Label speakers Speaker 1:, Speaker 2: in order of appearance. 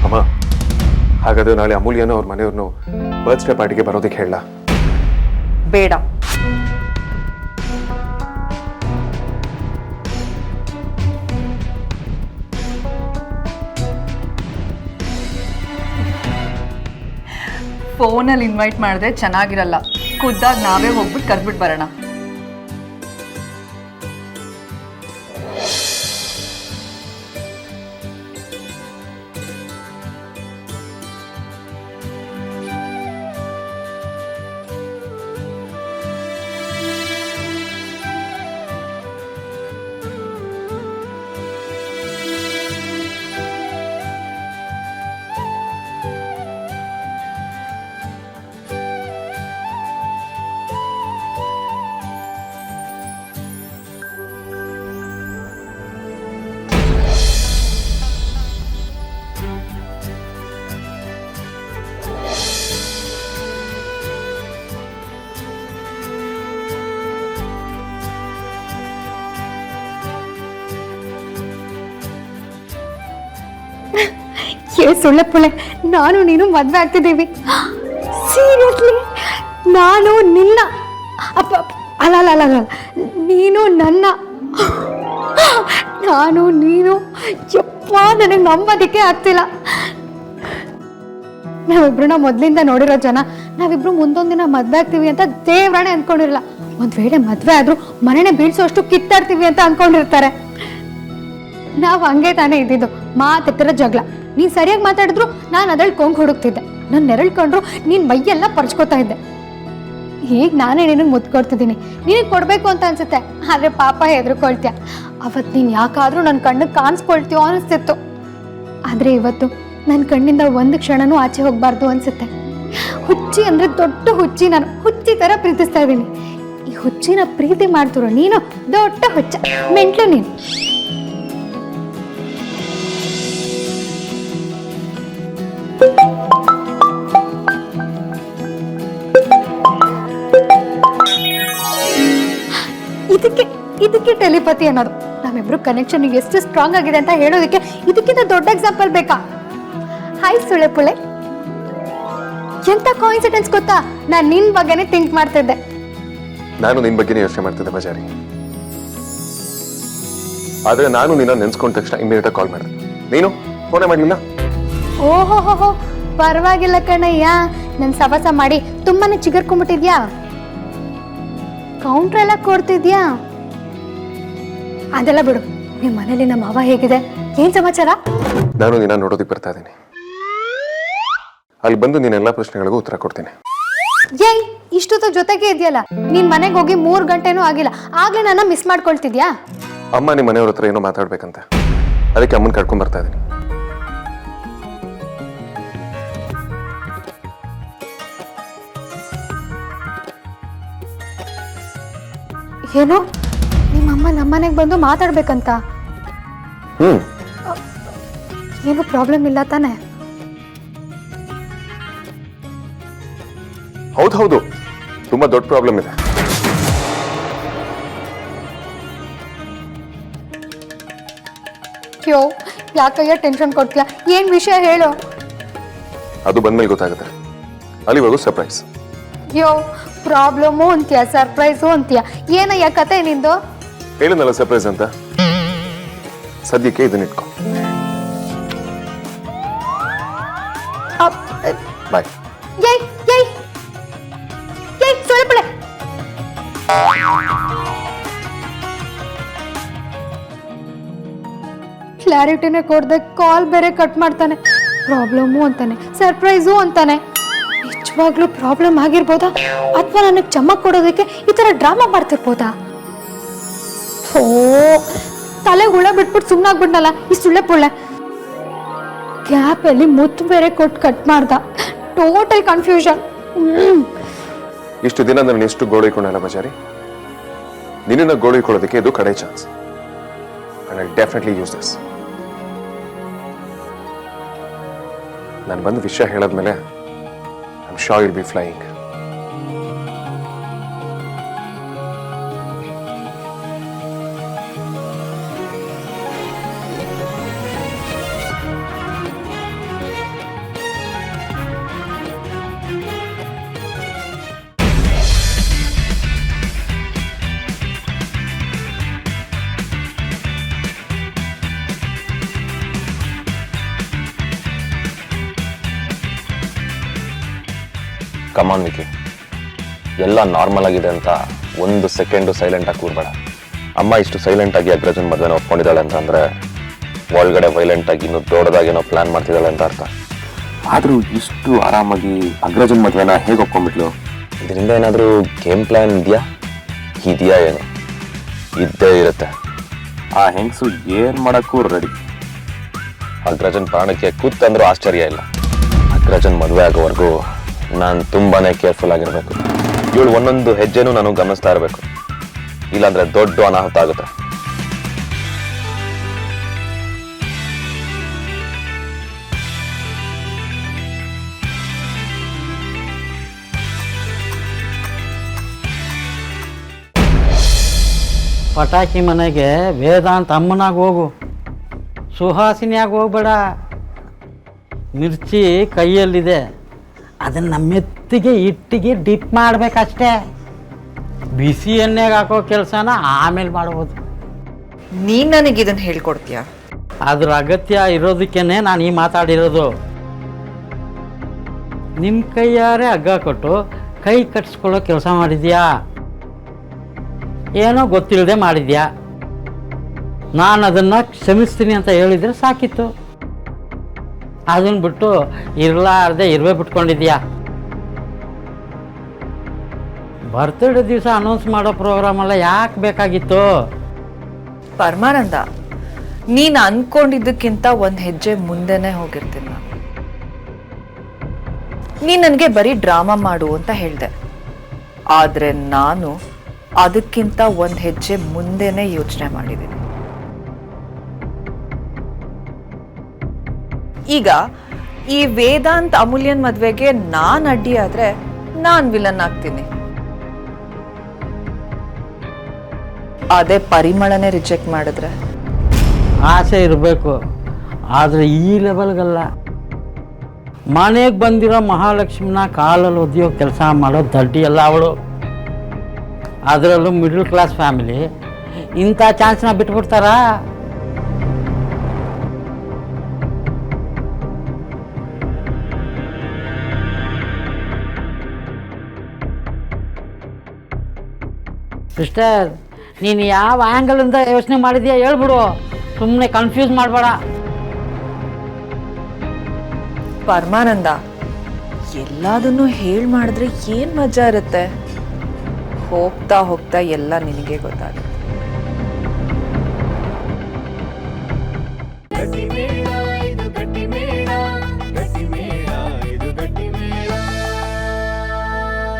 Speaker 1: ಅಮ್ಮ, ಹಾಗಾದ್ರೆ ನಾಳೆ ಅಮೂಲ್ಯನೋ ಅವ್ರ ಮನೆಯವ್ರನ್ನು ಬರ್ತ್ಡೇ ಪಾರ್ಟಿಗೆ ಬರೋದಕ್ಕೆ ಹೇಳ.
Speaker 2: ಬೇಡ. ಫೋನಲ್ಲಿ ಇನ್ವೈಟ್ ಮಾಡಿದ್ರೆ ಚೆನ್ನಾಗಿರಲ್ಲ. ಖುದ್ದಾಗ ನಾವೇ ಹೋಗ್ಬಿಟ್ಟು ಕರ್ಬಿಟ್ಟು ಬರೋಣ.
Speaker 3: ಸುಳ್ಳೆ ಪುಳ್ಳೆ, ನಾನು ನೀನು ಮದ್ವೆ ಆಗ್ತಿದ್ದೀವಿ. ಸೀರಿಯಸ್ಲಿ? ನಾನು ನಿನ್ನ ಅಪ್ಪ ಅಲ್ಲ ಅಲ್ಲ ಅಲ್ಲ ಅಲ್ಲ, ನೀನು ನನ್ನ. ನಾನು ನೀನು, ಯಪ್ಪ ನನಗೆ ನಂಬೋದಕ್ಕೆ ಆಗ್ತಿಲ್ಲ. ನಾವಿಬ್ರನ್ನ ಮೊದಲಿಂದ ನೋಡಿರೋ ಜನ ನಾವಿಬ್ರು ಮುಂದೊಂದು ದಿನ ಮದ್ವೆ ಆಗ್ತೀವಿ ಅಂತ ದೇವ್ರಾಣೆ ಅಂದ್ಕೊಂಡಿರಲ್ಲ. ಒಂದ್ ವೇಳೆ ಮದ್ವೆ ಆದ್ರೂ ಮನೆನೇ ಬೀಳ್ಸೋಷ್ಟು ಕಿತ್ತಾಡ್ತೀವಿ ಅಂತ ಅನ್ಕೊಂಡಿರ್ತಾರೆ. ನಾವು ಹಂಗೆ ತಾನೇ ಇದ್ದಿದ್ದು, ಮಾತಿಟ್ಟಿರೋ ಜಗಳ. ನೀನ್ ಸರಿಯಾಗಿ ಮಾತಾಡಿದ್ರು ನಾನು ಅದ್ರಲ್ಲಿ ಕೊಂಗ್ ಹುಡುಕ್ತಿದ್ದೆ. ನನ್ನ ನೆರಳ್ಕೊಂಡ್ರು ನೀನ್ ಮೈಯೆಲ್ಲ ಪರ್ಚ್ಕೋತಾ ಇದ್ದೆ. ಈಗ ನಾನೇ ನಿನಗೆ ಮುತ್ಕೊಡ್ತಿದ್ದೀನಿ, ನಿನಗೆ ಕೊಡ್ಬೇಕು ಅಂತ ಅನ್ಸುತ್ತೆ. ಆದ್ರೆ ಪಾಪ ಹೆದರ್ಕೊಳ್ತೀಯ. ಅವತ್ತು ನೀನ್ ಯಾಕಾದ್ರೂ ನನ್ನ ಕಣ್ಣಿಗೆ ಕಾಣಿಸ್ಕೊಳ್ತೀಯೋ ಅನಿಸ್ತಿತ್ತು. ಆದ್ರೆ ಇವತ್ತು ನನ್ನ ಕಣ್ಣಿಂದ ಒಂದು ಕ್ಷಣನೂ ಆಚೆ ಹೋಗ್ಬಾರ್ದು ಅನ್ಸುತ್ತೆ. ಹುಚ್ಚಿ ಅಂದ್ರೆ ದೊಡ್ಡ ಹುಚ್ಚಿ. ನಾನು ಹುಚ್ಚಿ ತರ ಪ್ರೀತಿಸ್ತಾ ಇದ್ದೀನಿ. ಈ ಹುಚ್ಚಿನ ಪ್ರೀತಿ ಮಾಡ್ತಿರೋ ನೀನು ದೊಡ್ಡ ಹುಚ್ಚ, ಮೆಂಟ್ಲು ನೀನು. ಇದಕ್ಕೆ ಟೆಲಿಪತಿ ಅನ್ನೋದು. ನಮ್ಮಿಬ್ರು ಕನೆಕ್ಷನ್ ಎಷ್ಟು ಸ್ಟ್ರಾಂಗ್ ಆಗಿದೆ ಅಂತ ಹೇಳೋದಕ್ಕೆ ಇದಕ್ಕಿಂತ ದೊಡ್ಡ ಎಕ್ಸಾಂಪಲ್ ಬೇಕಾ? ಹಾಯ್ ಸುಳೆ ಪುಳೆ, ಎಂತ ಕೋಇನ್ಸಿಡೆನ್ಸ್ ಗೊತ್ತಾ? ನಾನು ನಿನ್ ಬಗ್ಗೆನೇ ಥಿಂಕ್ ಮಾಡ್ತಿದ್ದೆ.
Speaker 1: ನಾನು ನಿನ್ ಬಗ್ಗೆನೇ ಯೋಚನೆ ಮಾಡ್ತಿದ್ದೆ ಬಜಾರಿ. ಆದ್ರೆ ನಾನು ನಿನ್ನ ನೆನ್ಸ್ಕೊಂಡ ತಕ್ಷಣ ಇಮಿಡಿಯೇಟ್ ಕಾಲ್ ಮಾಡಿದೆ. ನೀನು ಫೋನೇ ಮಾಡ್ಲಿಲ್ಲ.
Speaker 3: ಓಹೋ, ಪರವಾಗಿಲ್ಲ ಕಣಯ್ಯ. ನನ್ ಸವಾಸ ಮಾಡಿ ತುಂಬಾನೇ ಚಿಗರ್ಕೊಂಡ್ಬಿಟ್ಟಿದ್ಯಾ? ಕೌಂಟ್ರ್ ಎಲ್ಲ ಕೊಡ್ತಿದ್ಯಾ? ಅದೆಲ್ಲ ಬಿಡು. ನಿಮ್ ಮನೇಲಿ ನಮ್ಮ ಅವ್ವ ಹೇಗಿದೆ? ಏನ್ ಸಮಾಚಾರ?
Speaker 1: ನಾನು ನಿನ್ನ ನೋಡೋದಕ್ಕೆ ಬರ್ತಾ ಇದ್ದೀನಿ. ಅಲ್ಲಿ ಬಂದು ನೀನ್ ಎಲ್ಲಾ ಪ್ರಶ್ನೆಗಳಿಗೂ ಉತ್ತರ ಕೊಡ್ತೀನಿ.
Speaker 3: ಏಯ್, ಇಷ್ಟೊತ್ತು ಜೊತೆಗೆ ಇದೆಯಲ್ಲ. ನೀನ್ ಮನೆಗೆ ಹೋಗಿ 3 ಗಂಟೆನೂ ಆಗಿಲ್ಲ, ಆಗ್ಲೇ ನನ್ನ ಮಿಸ್ ಮಾಡ್ಕೊಳ್ತಿದ್ಯಾ?
Speaker 1: ಅಮ್ಮ ನಿಮ್ಮ ಮನೆಯವ್ರ ಹತ್ರ ಏನೋ ಮಾತಾಡ್ಬೇಕಂತ, ಅದಕ್ಕೆ ಅಮ್ಮನ್ ಕರ್ಕೊಂಡ್ ಬರ್ತಾ ಇದ್ದೀನಿ.
Speaker 3: ಏನು, ನಿಮ್ಮಮ್ಮ ನಮ್ಮನೆಗೆ ಬಂದು ಮಾತಾಡ್ಬೇಕಂತ? ಏನು ಪ್ರಾಬ್ಲಮ್ ಇಲ್ಲ ತಾನೆ?
Speaker 1: ಹೌದು, ತುಂಬಾ ದೊಡ್ಡ ಪ್ರಾಬ್ಲಮ್ ಇದೆ.
Speaker 3: ಕ್ಯೋ, ಯಾಕಯ್ಯ ಟೆನ್ಷನ್ ಕೊಡ್ತೀಯ? ಏನ್ ವಿಷಯ ಹೇಳು.
Speaker 1: ಅದು ಬಂದ್ಮೇಲೆ ಗೊತ್ತಾಗುತ್ತೆ. ಅಲ್ಲಿವರೆಗೂ ಸರ್ಪ್ರೈಸ್.
Speaker 3: ಯೋ, ಪ್ರಾಬ್ಲಮು ಅಂತೀಯ, ಸರ್ಪ್ರೈಸು ಅಂತೀಯ. ಏನಯ್ಯ ಕತೆ ನಿಂದು?
Speaker 1: ಹೇಳಿದ್ನಲ್ಲ ಸರ್ಪ್ರೈಸ್ ಅಂತ. ಸದ್ಯಕ್ಕೆ ಇದನ್ನ ಇಟ್ಕೊ. ಬಾಯ್.
Speaker 3: ಏಯ್ ಏಯ್ ಏಯ್, ಸುಳ್ಳೆ. ಕ್ಲಾರಿಟಿನೇ ಕೊಡ್ದೆ ಕಾಲ್ ಬೇರೆ ಕಟ್ ಮಾಡ್ತಾನೆ. ಪ್ರಾಬ್ಲಮು ಅಂತಾನೆ, ಸರ್ಪ್ರೈಸು ಅಂತಾನೆ. ನಿಜವಾಗ್ಲೂ ಪ್ರಾಬ್ಲಮ್ ಆಗಿರ್ಬೋದಾ, ಅಥವಾ ನನಗೆ ಚಮ್ಮಕ್ ಕೊಡೋದಕ್ಕೆ ಈ ತರ ಡ್ರಾಮಾ ಮಾಡ್ತಿರ್ಬೋದಾ? ಓ, ತಲೆ ಹುಳ ಬಿಟ್ಬಿಟ್ಟು ಸುಮ್ಮನಾಗ್ಬಿಟ್ನಲ್ಲ ಈ ಸುಳ್ಳೆ ಪುಳ್ಳೆ. ಗ್ಯಾಪ್ ಅಲ್ಲಿ ಮುತ್ತು ಬೇರೆ ಕೊಟ್ಟು ಕಟ್ ಮಾಡ್ದ. Total confusion.
Speaker 1: ಇಷ್ಟು ದಿನ ನಾನು ಎಷ್ಟು ಗೋಳಿಕೊಂಡಲ್ಲ ಬಜಾರಿ. ನಿನ್ನ ಗೋಳಿಕೊಳ್ಳೋದಕ್ಕೆ ಇದು ಕಡೆ chance. I definitely use this. ನಾನು ಬಂದು ವಿಷಯ ಹೇಳಾದ್ಮೇಲೆ I am sure you will be flying.
Speaker 4: Come on Vicky, ಎಲ್ಲ ನಾರ್ಮಲ್ ಆಗಿದೆ ಅಂತ ಒಂದು ಸೆಕೆಂಡು ಸೈಲೆಂಟಾಗಿ ಕೂರ್ಬೇಡ. ಅಮ್ಮ ಇಷ್ಟು ಸೈಲೆಂಟಾಗಿ ಅಗ್ರಜನ್ ಮದುವೆನ ಒಪ್ಕೊಂಡಿದ್ದಾಳೆ ಅಂತಂದರೆ ಒಳಗಡೆ ವೈಲೆಂಟಾಗಿ ಇನ್ನೂ ದೊಡ್ಡದಾಗೇನೋ ಪ್ಲ್ಯಾನ್ ಮಾಡ್ತಿದ್ದಾಳೆ ಅಂತ ಅರ್ಥ. ಆದರೂ ಇಷ್ಟು ಆರಾಮಾಗಿ ಅಗ್ರಜನ್ ಮದುವೆನ ಹೇಗೆ ಒಪ್ಕೊಂಡ್ಬಿಟ್ಲು? ಇದರಿಂದ ಏನಾದರೂ ಗೇಮ್ ಪ್ಲ್ಯಾನ್ ಇದೆಯಾ ಏನು? ಇದ್ದೇ ಇರುತ್ತೆ. ಆ ಹೆಂಗಸು ಏನು ಮಾಡೋಕ್ಕೂ ರೆಡಿ. ಅಗ್ರಜನ್ ಪ್ರಾಣಕ್ಕೆ ಕೂತಂದ್ರೂ ಆಶ್ಚರ್ಯ ಇಲ್ಲ. ಅಗ್ರಜನ್ ಮದುವೆ ಆಗೋವರೆಗೂ ನಾನು ತುಂಬಾ ಕೇರ್ಫುಲ್ ಆಗಿರಬೇಕು. ಇವಳು ಒಂದೊಂದು ಹೆಜ್ಜೆನೂ ನಾನು ಗಮನಿಸ್ತಾ ಇರಬೇಕು, ಇಲ್ಲಾಂದ್ರೆ ದೊಡ್ಡ ಅನಾಹುತ ಆಗುತ್ತೆ.
Speaker 5: ಪಟಾಕಿ ಮನೆಗೆ ವೇದಾಂತ ಅಮ್ಮನಾಗ ಹೋಗು, ಸುಹಾಸಿನಿಯಾಗಿ ಹೋಗ್ಬೇಡ. ಮಿರ್ಚಿ ಕೈಯಲ್ಲಿದೆ, ಅದನ್ನು ಮೆತ್ತಿಗೆ ಇಟ್ಟಿಗೆ ಡಿಪ್ ಮಾಡಬೇಕಷ್ಟೇ. ಬಿಸಿ ಎಣ್ಣೆಗೆ ಹಾಕೋ ಕೆಲಸನ ಆಮೇಲೆ ಮಾಡ್ಬೋದು.
Speaker 2: ನೀನ್ ನನಗೆ ಇದನ್ನ ಹೇಳ್ಕೊಡ್ತೀಯಾ?
Speaker 5: ಅದ್ರ ಅಗತ್ಯ ಇರೋದಕ್ಕೇನೆ ನಾನು ಈ ಮಾತಾಡಿರೋದು. ನಿನ್ನ ಕೈಯಾರೆ ಹಗ್ಗ ಕೊಟ್ಟು ಕೈ ಕಟ್ಸ್ಕೊಳ್ಳೋ ಕೆಲಸ ಮಾಡಿದ್ಯಾ? ಏನೋ ಗೊತ್ತಿಲ್ಲದೆ ಮಾಡಿದ್ಯಾ? ನಾನು ಅದನ್ನು ಕ್ಷಮಿಸ್ತೀನಿ ಅಂತ ಹೇಳಿದರೆ ಸಾಕಿತ್ತು. ಅದನ್ನು ಬಿಟ್ಟು ಇರಲಾರ್ದೆ ಇರುವೆ ಬಿಟ್ಕೊಂಡಿದ್ಯಾ? ಬರ್ತ್ಡೇ ದಿವಸ ಅನೌನ್ಸ್ ಮಾಡೋ ಪ್ರೋಗ್ರಾಮೆಲ್ಲ ಯಾಕೆ ಬೇಕಾಗಿತ್ತು?
Speaker 2: ಪರಮಾನಂದ, ನೀನ್ ಅನ್ಕೊಂಡಿದ್ದಕ್ಕಿಂತ ಒಂದ್ ಹೆಜ್ಜೆ ಮುಂದೆನೆ ಹೋಗಿರ್ತೀನಿ ನಾನು. ನೀನ್ ನನಗೆ ಬರೀ ಡ್ರಾಮಾ ಮಾಡು ಅಂತ ಹೇಳ್ದೆ, ಆದ್ರೆ ನಾನು ಅದಕ್ಕಿಂತ ಒಂದ್ ಹೆಜ್ಜೆ ಮುಂದೆನೆ ಯೋಚನೆ ಮಾಡಿದ್ದೀನಿ. ಈಗ ಈ ವೇದಾಂತ್ ಅಮೂಲ್ಯನ್ ಮದ್ವೆಗೆ ನಾನ್ ಅಡ್ಡಿ ಆದ್ರೆ ನಾನ್ ವಿಲನ್ ಆಗ್ತೀನಿ. ಅದೇ ಪರಿಮಳನೇ ರಿಜೆಕ್ಟ್ ಮಾಡಿದ್ರೆ?
Speaker 5: ಆಸೆ ಇರಬೇಕು, ಆದರೆ ಈ ಲೆವೆಲ್ಗಲ್ಲ. ಮನೆಗೆ ಬಂದಿರೋ ಮಹಾಲಕ್ಷ್ಮಿನ ಕಾಲಲ್ಲಿ ಒದಿಯೋ ಕೆಲಸ ಮಾಡೋ ದಡ್ಡಿ ಅಲ್ಲ ಅವಳು. ಅದರಲ್ಲೂ ಮಿಡ್ಲ್ ಕ್ಲಾಸ್ ಫ್ಯಾಮಿಲಿ ಇಂಥ ಚಾನ್ಸ್ನ ಬಿಟ್ಬಿಡ್ತಾರಾ? ಸಿಸ್ಟರ್, ನೀನು ಯಾವ ಆ್ಯಂಗಲಿಂದ ಯೋಚನೆ ಮಾಡಿದ್ಯಾ ಹೇಳ್ಬಿಡು, ಸುಮ್ಮನೆ ಕನ್ಫ್ಯೂಸ್ ಮಾಡಬೇಡ.
Speaker 2: ಪರಮಾನಂದ, ಎಲ್ಲದನ್ನು ಹೇಳಿದ್ರೆ ಏನ್ ಮಜಾ ಇರುತ್ತೆ? ಹೋಗ್ತಾ ಹೋಗ್ತಾ ಎಲ್ಲ ನಿನಗೆ ಗೊತ್ತಾಗುತ್ತೆ.